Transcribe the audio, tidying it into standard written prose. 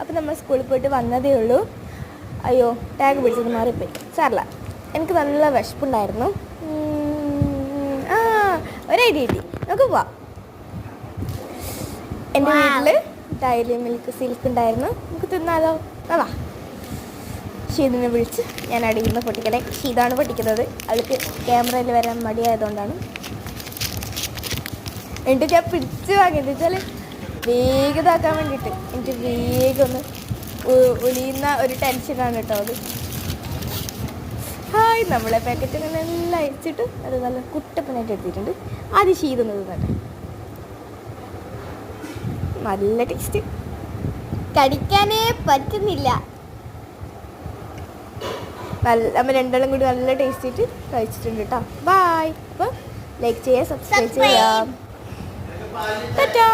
അപ്പോൾ നമ്മൾ സ്കൂളിൽ പോയിട്ട് വന്നതേ ഉള്ളൂ. അയ്യോ ടാഗ് പിടിച്ചത് മാറിപ്പോയി, സാറില്ല. എനിക്ക് നല്ല വിശപ്പുണ്ടായിരുന്നു. ഒരു ഐഡിയ കിട്ടി, നമുക്ക് പോവാം. എൻ്റെ വീട്ടിൽ ഡയറി മിൽക്ക് സിൽക്ക് ഉണ്ടായിരുന്നു, നമുക്ക് തിന്നാലോ. വാ. ഷീതിനെ വിളിച്ച് ഞാൻ അടിയിൽ നിന്ന് പൊട്ടിക്കട്ടെ. ഷീതാണ് പൊട്ടിക്കുന്നത്, അവൾക്ക് ക്യാമറയിൽ വരാൻ മടിയായതുകൊണ്ടാണ്. എന്നിട്ട് ഞാൻ പിടിച്ച് വാങ്ങിയത് വെച്ചാൽ വേഗം ഇതാക്കാൻ വേണ്ടിയിട്ട്. എനിക്ക് വേഗം ഒന്ന് ഒലിയുന്ന ഒരു ടെൻഷനാണ് കേട്ടോ അത്. ഹായ്, നമ്മളെ പാക്കറ്റ് ഇങ്ങനെ എല്ലാം അയച്ചിട്ട് അത് നല്ല കുട്ടപ്പനായിട്ട് എടുത്തിട്ടുണ്ട്. ആദ്യം ഷീതൊന്ന് തിന്നട്ടെ. നല്ല ടേസ്റ്റ്, കടിക്കാനേ പറ്റുന്നില്ല. നമ്മൾ രണ്ടാളും കൂടി നല്ല ടേസ്റ്റ് ആയിട്ട് കഴിച്ചിട്ടുണ്ട് കേട്ടോ. ബായ്. അപ്പോൾ ലൈക്ക് ചെയ്യുക, സബ്സ്ക്രൈബ് ചെയ്യാം. Ta-da!